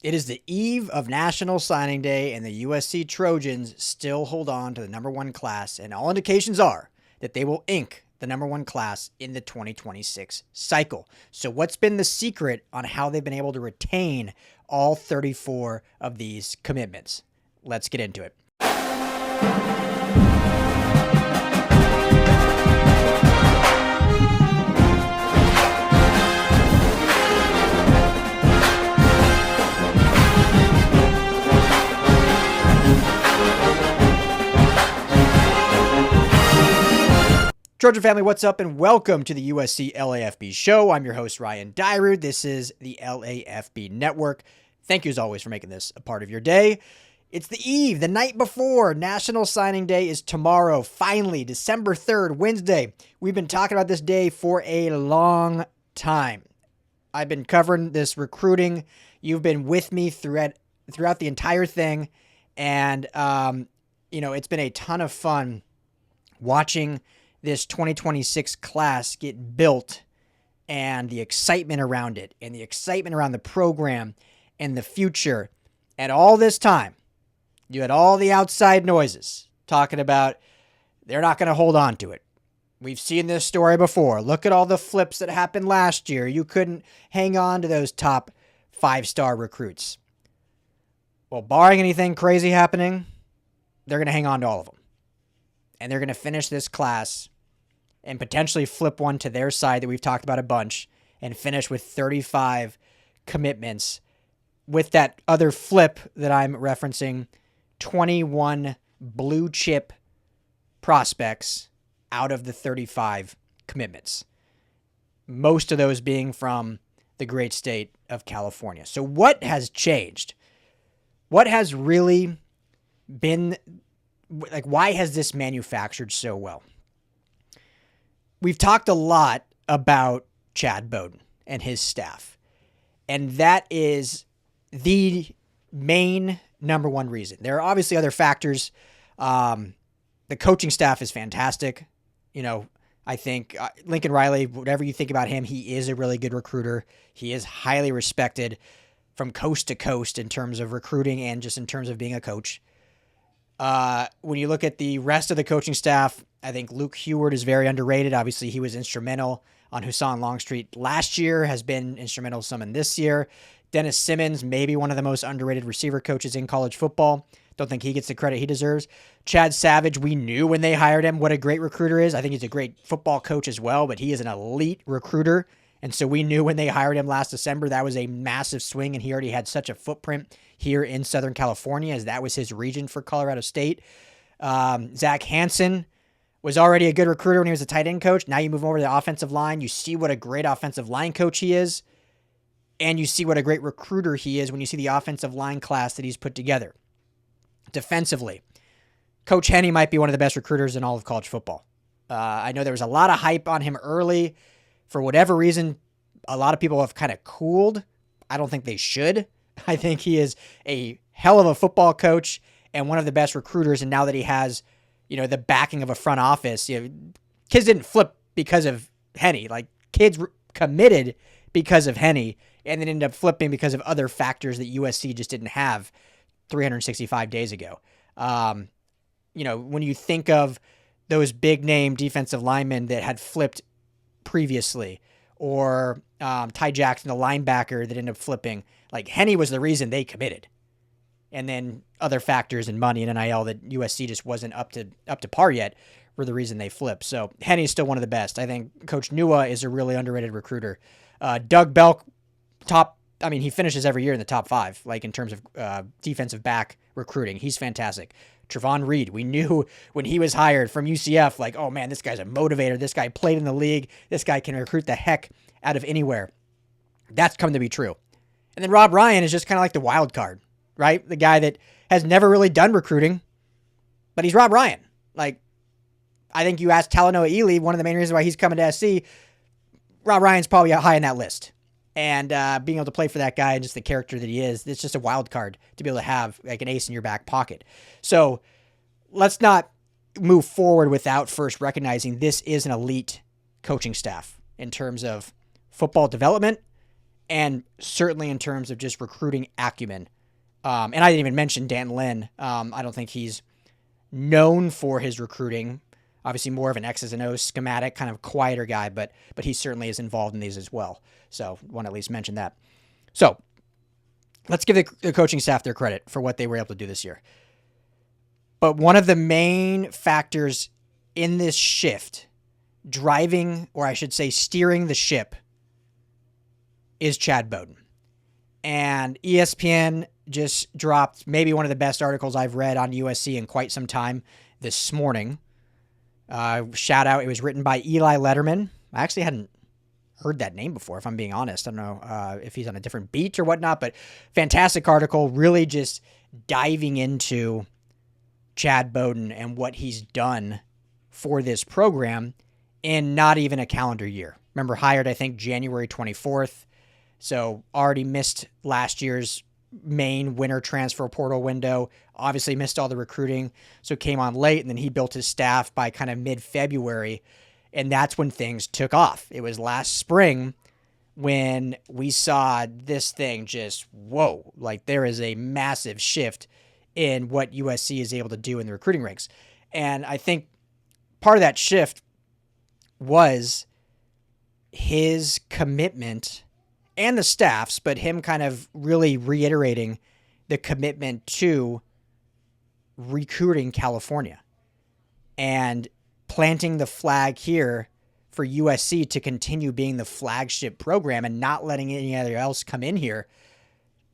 It is the eve of National Signing Day, and the USC Trojans still hold on to the number one class, and all indications are that they will ink the number one class in the 2026 cycle. So what's been the secret on how they've been able to retain all 34 of these commitments? Let's get into it. Trojan family, what's up, and welcome to the USC LAFB show. I'm your host, Ryan Dyrud. This is the LAFB network. Thank you, as always, for making this a part of your day. It's the eve, the night before. National Signing Day is tomorrow, finally, December 3rd, Wednesday. We've been talking about this day for a long time. I've been covering this recruiting. You've been with me throughout the entire thing, and it's been a ton of fun watching this 2026 class get built, and the excitement around it, and the excitement around the program and the future. And all this time, you had all the outside noises talking about they're not going to hold on to it. We've seen this story before. Look at all the flips that happened last year. You couldn't hang on to those top 5-star recruits. Well, barring anything crazy happening, they're going to hang on to all of them. And they're going to finish this class and potentially flip one to their side that we've talked about a bunch and finish with 35 commitments. With that other flip that I'm referencing, 21 blue chip prospects out of the 35 commitments. Most of those being from the great state of California. So what has changed? What has really been, like, why has this manufactured so well? We've talked a lot about Chad Bowden and his staff, and that is the main number one reason. There are obviously other factors. The coaching staff is fantastic. I think Lincoln Riley, whatever you think about him, he is a really good recruiter. He is highly respected from coast to coast in terms of recruiting and just in terms of being a coach. When you look at the rest of the coaching staff, I think Luke Heward is very underrated. Obviously, he was instrumental on Hassan Longstreet last year, has been instrumental some in this year. Dennis Simmons, maybe one of the most underrated receiver coaches in college football. Don't think he gets the credit he deserves. Chad Savage, we knew when they hired him what a great recruiter is. I think he's a great football coach as well, but he is an elite recruiter. And so we knew when they hired him last December, that was a massive swing, and he already had such a footprint here in Southern California, as that was his region for Colorado State. Zach Hansen was already a good recruiter when he was a tight end coach. Now you move over to the offensive line. You see what a great offensive line coach he is, and you see what a great recruiter he is when you see the offensive line class that he's put together. Defensively, Coach Henne might be one of the best recruiters in all of college football. I know there was a lot of hype on him early. For whatever reason, a lot of people have kind of cooled. I don't think they should. I think he is a hell of a football coach and one of the best recruiters. And now that he has, the backing of a front office, kids didn't flip because of Henne. Like, kids committed because of Henne and then ended up flipping because of other factors that USC just didn't have 365 days ago. When you think of those big name defensive linemen that had flipped previously, or Ty Jackson, the linebacker that ended up flipping, like, Henne was the reason they committed. And then other factors and money and NIL that USC just wasn't up to par yet were the reason they flipped. So Henne is still one of the best. I think Coach Nua is a really underrated recruiter. Doug Belk, he finishes every year in the top 5, like, in terms of defensive back recruiting. He's fantastic. Trevon Reed, we knew when he was hired from UCF, like, oh man, this guy's a motivator. This guy played in the league. This guy can recruit the heck out of anywhere. That's come to be true. And then Rob Ryan is just kind of like the wild card, right? The guy that has never really done recruiting, but he's Rob Ryan. Like, I think you asked Talanoa Ely, one of the main reasons why he's coming to SC, Rob Ryan's probably high on that list. And being able to play for that guy and just the character that he is, it's just a wild card to be able to have, like, an ace in your back pocket. So let's not move forward without first recognizing this is an elite coaching staff in terms of football development and certainly in terms of just recruiting acumen. And I didn't even mention Dan Lin. I don't think he's known for his recruiting. Obviously more of an X's and O's schematic, kind of quieter guy, but he certainly is involved in these as well. So want to at least mention that. So let's give the coaching staff their credit for what they were able to do this year. But one of the main factors in this shift, driving, or I should say steering the ship, is Chad Bowden. And ESPN just dropped maybe one of the best articles I've read on USC in quite some time this morning. Shout out, it was written by Eli Letterman. I actually hadn't heard that name before, if I'm being honest. I don't know if he's on a different beat or whatnot, but fantastic article, really just diving into Chad Bowden and what he's done for this program in not even a calendar year. Remember, hired, I think, January 24th. So already missed last year's main winter transfer portal window, obviously missed all the recruiting, so came on late, and then he built his staff by kind of mid-February, and that's when things took off. It was last spring when we saw this thing just, whoa, like there is a massive shift in what USC is able to do in the recruiting ranks. And I think part of that shift was his commitment and the staff's, but him kind of really reiterating the commitment to recruiting California and planting the flag here for USC to continue being the flagship program and not letting any other else come in here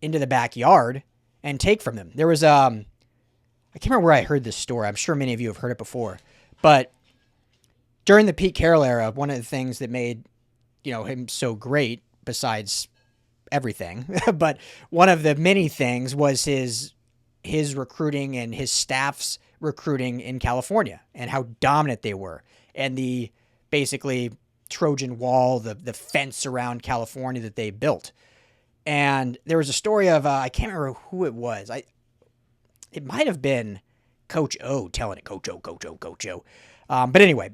into the backyard and take from them. There was, I can't remember where I heard this story. I'm sure many of you have heard it before, but during the Pete Carroll era, one of the things that made, him so great, besides everything, but one of the many things was his recruiting and his staff's recruiting in California and how dominant they were, and the basically Trojan wall, the fence around California that they built. And there was a story of, I can't remember who it was. It might have been Coach O telling it, Coach O. But anyway,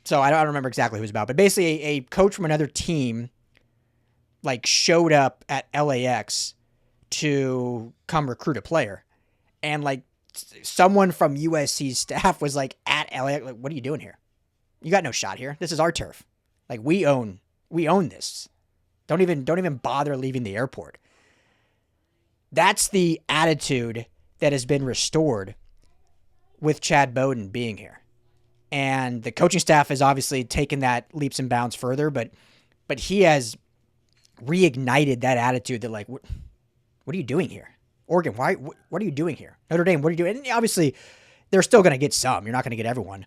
so I don't remember exactly who it was about, but basically a coach from another team showed up at LAX to come recruit a player. And someone from USC's staff was at LAX, what are you doing here? You got no shot here. This is our turf. We own this. Don't even bother leaving the airport. That's the attitude that has been restored with Chad Bowden being here. And the coaching staff has obviously taken that leaps and bounds further, but he has reignited that attitude that what are you doing here? Oregon, what are you doing here? Notre Dame, what are you doing? And obviously they're still going to get some. You're not going to get everyone.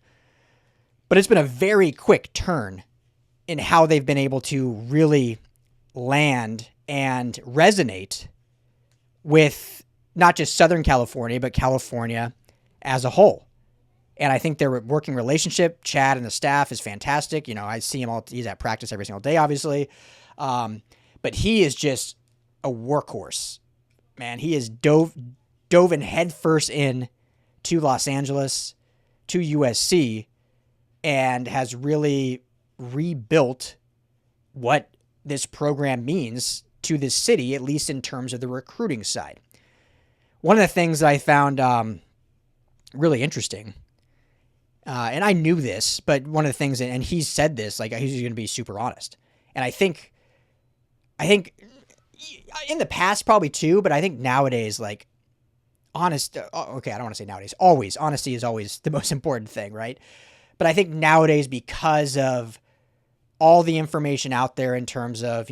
But it's been a very quick turn in how they've been able to really land and resonate with not just Southern California, but California as a whole. And I think their working relationship, Chad and the staff, is fantastic. I see him he's at practice every single day, obviously. But he is just a workhorse, man. He is dove in headfirst in to Los Angeles, to USC, and has really rebuilt what this program means to this city, at least in terms of the recruiting side. One of the things that I found really interesting, and I knew this, but one of the things, and he said this, he's going to be super honest. And I think in the past probably too, but I think nowadays, honest, okay, I don't want to say nowadays, always, honesty is always the most important thing, right? But I think nowadays, because of all the information out there in terms of,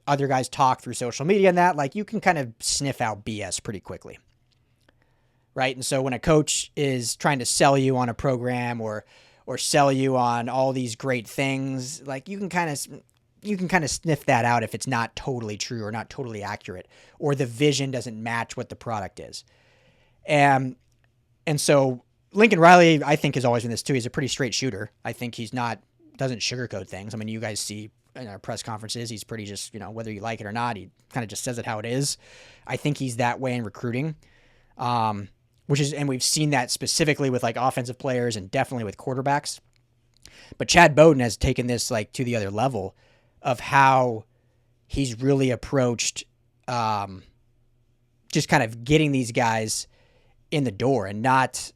other guys talk through social media and that, you can kind of sniff out BS pretty quickly. Right. And so when a coach is trying to sell you on a program or sell you on all these great things, you can kind of sniff that out if it's not totally true or not totally accurate, or the vision doesn't match what the product is. And so Lincoln Riley, I think, has always been this too. He's a pretty straight shooter. I think doesn't sugarcoat things. I mean, you guys see in our press conferences, he's pretty just, whether you like it or not, he kind of just says it how it is. I think he's that way in recruiting. And we've seen that specifically with offensive players and definitely with quarterbacks. But Chad Bowden has taken this to the other level of how he's really approached just kind of getting these guys in the door and not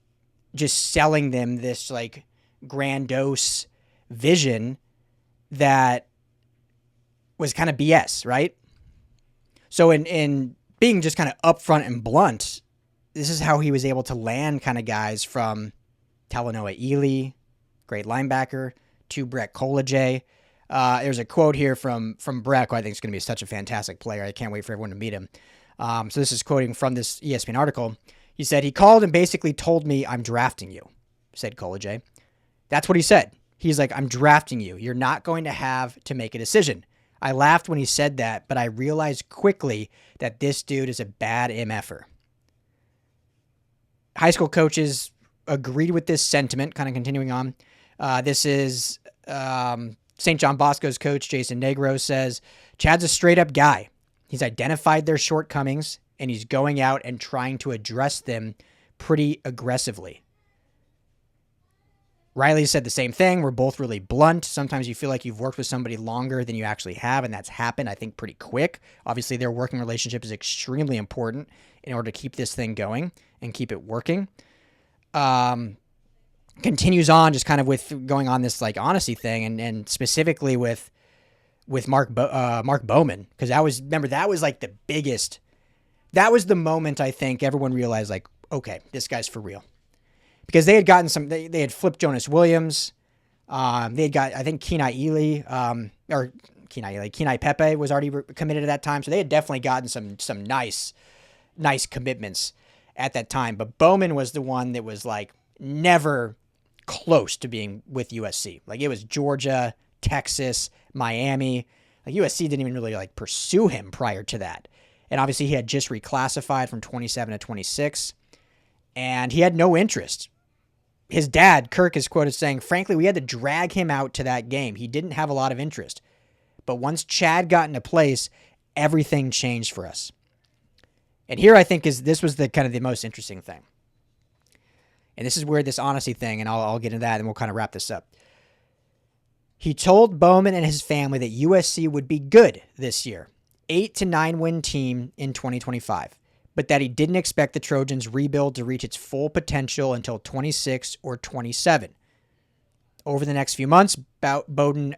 just selling them this like grandiose vision that was kind of BS, right? So in being just kind of upfront and blunt, this is how he was able to land kind of guys from Talanoa Ely, great linebacker, to Brett Koleje. There's a quote here from Brett, who I think is going to be such a fantastic player. I can't wait for everyone to meet him. So this is quoting from this ESPN article. He said, "He called and basically told me, 'I'm drafting you,'" said Koleje. That's what he said. He's like, "I'm drafting you. You're not going to have to make a decision." I laughed when he said that, but I realized quickly that this dude is a bad MFer. High school coaches agreed with this sentiment, kind of continuing on. This is St. John Bosco's coach, Jason Negro, says, "Chad's a straight-up guy. He's identified their shortcomings, and he's going out and trying to address them pretty aggressively." Riley said the same thing. We're both really blunt. Sometimes you feel like you've worked with somebody longer than you actually have, and that's happened, I think, pretty quick. Obviously, their working relationship is extremely important in order to keep this thing going and keep it working. Continues on just kind of with going on this like honesty thing, and specifically with Mark Bowman, because that was like the biggest. That was the moment I think everyone realized, like, okay, this guy's for real. Because they had gotten they had flipped Jonas Williams. They had got, I think, Kenai Pepe was already committed at that time. So they had definitely gotten some nice commitments at that time. But Bowman was the one that was like never close to being with USC. Like it was Georgia, Texas, Miami. Like USC didn't even really like pursue him prior to that. And obviously he had just reclassified from 27 to 26. And he had no interest. His dad, Kirk, is quoted saying, "Frankly, we had to drag him out to that game. He didn't have a lot of interest. But once Chad got into place, everything changed for us." And here I think this was the kind of the most interesting thing. And this is where this honesty thing, and I'll get into that and we'll kind of wrap this up. He told Bowman and his family that USC would be good this year, 8 to 9 win team in 2025. But that he didn't expect the Trojans' rebuild to reach its full potential until 26 or 27. Over the next few months, Bowden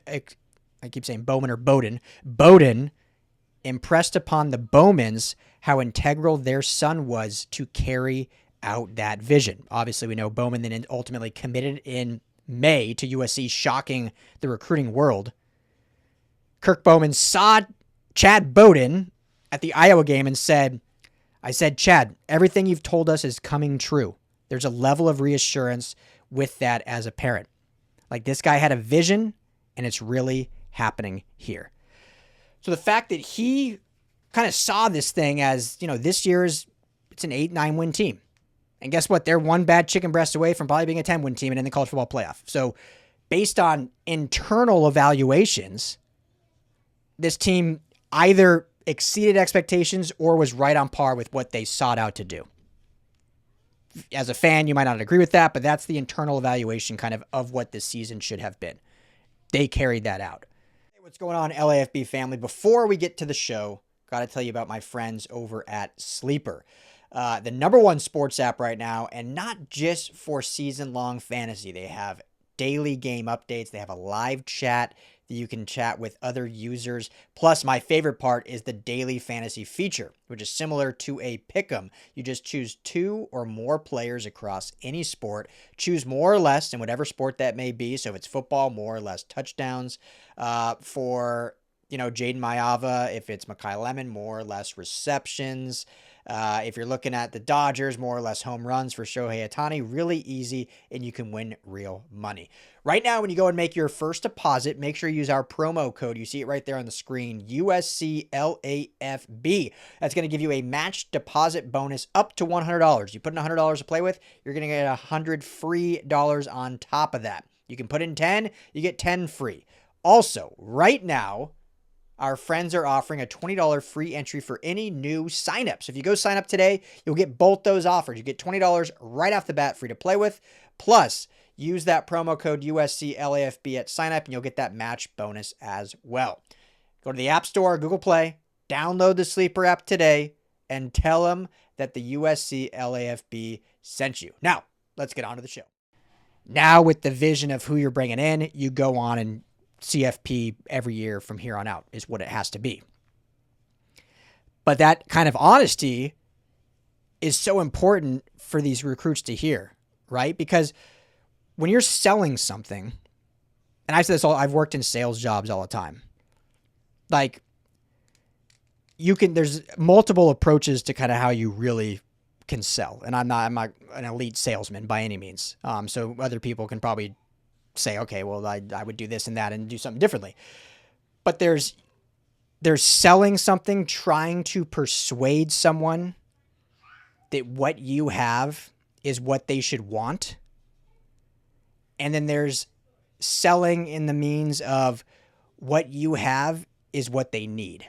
impressed upon the Bowmans how integral their son was to carry out that vision. Obviously, we know Bowman then ultimately committed in May to USC, shocking the recruiting world. Kirk Bowman saw Chad Bowden at the Iowa game and said, "I said, Chad, everything you've told us is coming true. There's a level of reassurance with that as a parent. Like this guy had a vision and it's really happening here." So the fact that he kind of saw this thing as, this year's, it's an 8-9 win team. And guess what? They're one bad chicken breast away from probably being a 10-win team and in the college football playoff. So based on internal evaluations, this team either exceeded expectations or was right on par with what they sought out to do. As a fan, you might not agree with that, but that's the internal evaluation kind of what this season should have been. They carried that out. Hey, what's going on, LAFB family? Before we get to the show, got to tell you about my friends over at Sleeper. The number one sports app right now, and not just for season-long fantasy. They have daily game updates. They have a live chat that you can chat with other users. Plus, my favorite part is the daily fantasy feature, which is similar to a pick'em. You just choose 2 or more players across any sport. Choose more or less in whatever sport that may be. So if it's football, more or less touchdowns. For Jaden Mayava, if it's Mekhi Lemon, more or less receptions. If you're looking at the Dodgers, more or less home runs for Shohei Ohtani. Really easy, and you can win real money. Right now, when you go and make your first deposit, make sure you use our promo code. You see it right there on the screen, USCLAFB. That's going to give you a matched deposit bonus up to $100. You put in $100 to play with, you're going to get $100 free on top of that. You can put in 10, you get 10 free. Also, right now, our friends are offering a $20 free entry for any new signups. If you go sign up today, you'll get both those offers. You get $20 right off the bat free to play with. Plus, use that promo code USCLAFB at signup and you'll get that match bonus as well. Go to the App Store, Google Play, download the Sleeper app today, and tell them that the USC LAFB sent you. Now, let's get on to the show. Now, with the vision of who you're bringing in, you go on and CFP every year from here on out is what it has to be. But that kind of honesty is so important for these recruits to hear, right? Because when you're selling something, and I say this all, I've worked in sales jobs all the time. Like, there's multiple approaches to kind of how you really can sell. And I'm not an elite salesman by any means. So other people can probably say, okay, well, I would do this and that and do something differently. But there's selling something, trying to persuade someone that what you have is what they should want. And then there's selling in the means of what you have is what they need.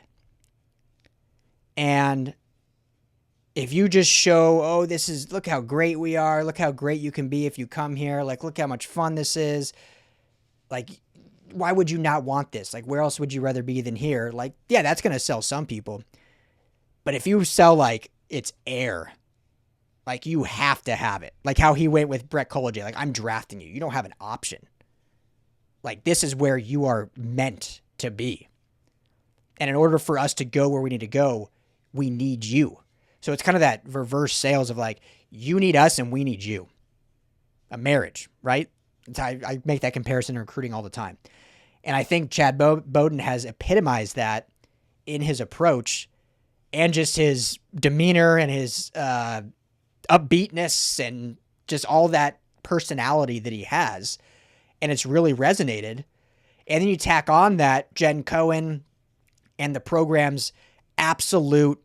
And if you just show, oh, look how great we are, look how great you can be if you come here, like, look how much fun this is, like, why would you not want this? Like, where else would you rather be than here? Like, yeah, that's going to sell some people. But if you sell, like, it's air, like, you have to have it. Like how he went with Brett Collegiate, like, I'm drafting you. You don't have an option. Like, this is where you are meant to be. And in order for us to go where we need to go, we need you. So it's kind of that reverse sales of like, you need us and we need you. A marriage, right? I make that comparison in recruiting all the time. And I think Chad Bowden has epitomized that in his approach and just his demeanor and his upbeatness and just all that personality that he has. And it's really resonated. And then you tack on that Jen Cohen and the program's absolute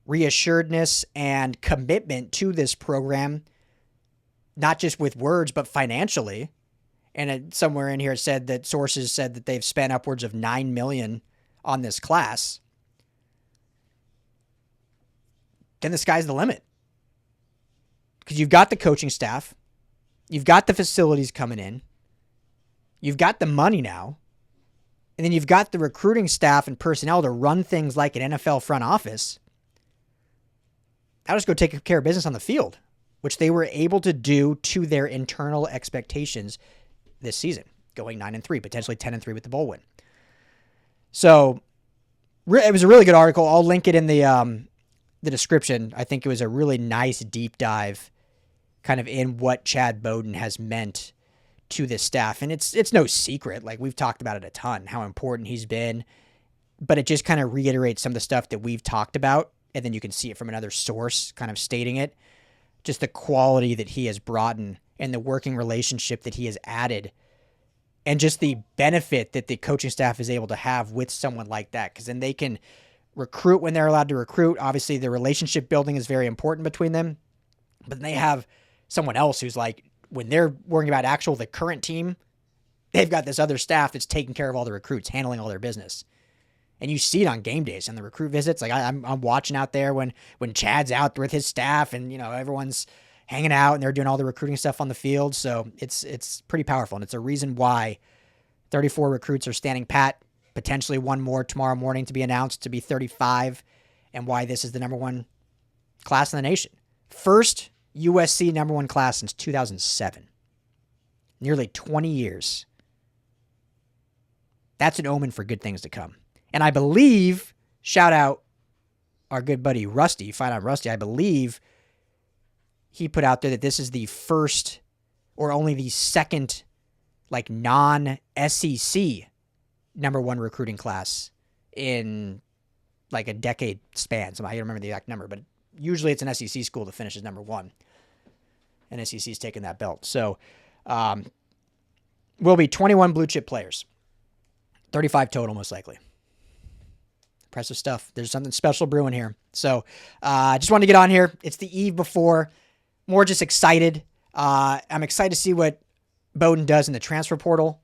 reassuredness and commitment to this program, not just with words, but financially. And somewhere in here it said that sources said that they've spent upwards of $9 million on this class. Then the sky's the limit. Because you've got the coaching staff, you've got the facilities coming in, you've got the money now, and then you've got the recruiting staff and personnel to run things like an NFL front office. I'll just go take care of business on the field, which they were able to do to their internal expectations this season, going 9-3, potentially 10-3 with the bowl win. So it was a really good article. I'll link it in the description. I think it was a really nice deep dive kind of in what Chad Bowden has meant to this staff. And it's no secret. Like, we've talked about it a ton, how important he's been, but it just kind of reiterates some of the stuff that we've talked about. And then you can see it from another source kind of stating it, just the quality that he has brought in and the working relationship that he has added, and just the benefit that the coaching staff is able to have with someone like that. Because then they can recruit when they're allowed to recruit. Obviously, the relationship building is very important between them, but they have someone else who's like, when they're worrying about the current team, they've got this other staff that's taking care of all the recruits, handling all their business. And you see it on game days and the recruit visits. Like, I'm watching out there when Chad's out with his staff and, everyone's hanging out and they're doing all the recruiting stuff on the field. So it's pretty powerful. And it's a reason why 34 recruits are standing pat, potentially one more tomorrow morning to be announced to be 35, and why this is the number one class in the nation. First USC number one class since 2007. Nearly 20 years. That's an omen for good things to come. And I believe, shout out our good buddy Rusty, Find Out Rusty, I believe he put out there that this is the first or only the second non-SEC number one recruiting class in a decade span. I don't remember the exact number, but usually it's an SEC school that finishes number one. And SEC's taken that belt. So will be 21 blue chip players. 35 total, most likely. Impressive stuff. There's something special brewing here. So I just wanted to get on here. It's the eve before. More just excited. I'm excited to see what Bowden does in the transfer portal.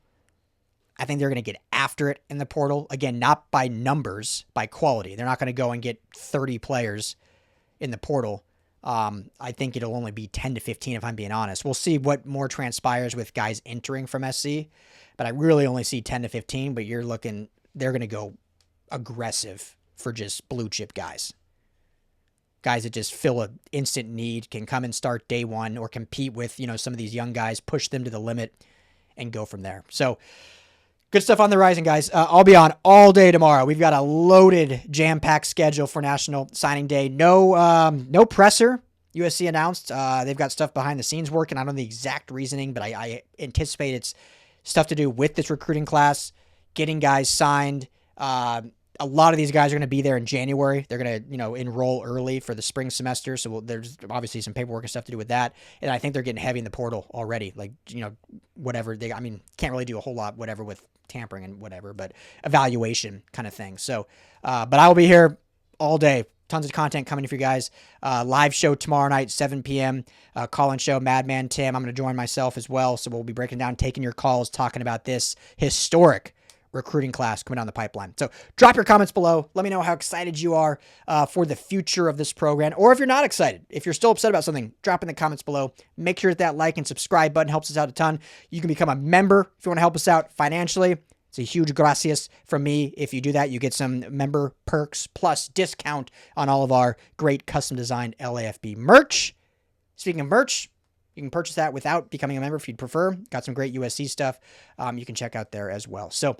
I think they're going to get after it in the portal. Again, not by numbers, by quality. They're not going to go and get 30 players in the portal. I think it'll only be 10 to 15 if I'm being honest. We'll see what more transpires with guys entering from SC. But I really only see 10 to 15. But they're going to go aggressive for just blue chip guys. Guys that just fill an instant need, can come and start day one or compete with, some of these young guys, push them to the limit and go from there. So good stuff on the horizon, guys. I'll be on all day tomorrow. We've got a loaded, jam-packed schedule for National Signing Day. No presser. USC announced they've got stuff behind the scenes working. I don't know the exact reasoning, but I anticipate it's stuff to do with this recruiting class, getting guys signed. A lot of these guys are going to be there in January. They're going to, enroll early for the spring semester. So there's obviously some paperwork and stuff to do with that. And I think they're getting heavy in the portal already. Like, whatever can't really do a whole lot, whatever with tampering and whatever, but evaluation kind of thing. So, but I will be here all day. Tons of content coming for you guys. Live show tomorrow night, 7 p.m. Call-in show, Madman Tim. I'm going to join myself as well. So we'll be breaking down, taking your calls, talking about this historic recruiting class coming down the pipeline. So drop your comments below. Let me know how excited you are for the future of this program, or if you're not excited, if you're still upset about something, drop in the comments below. Make sure that like and subscribe button helps us out a ton. You can become a member if you want to help us out financially. It's a huge gracias from me. If you do that, you get some member perks plus discount on all of our great custom designed LAFB merch. Speaking of merch, you can purchase that without becoming a member if you'd prefer. Got some great USC stuff you can check out there as well. So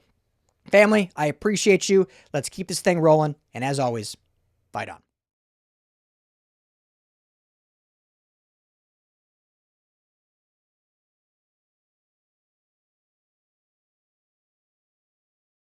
family, I appreciate you. Let's keep this thing rolling. And as always, fight on.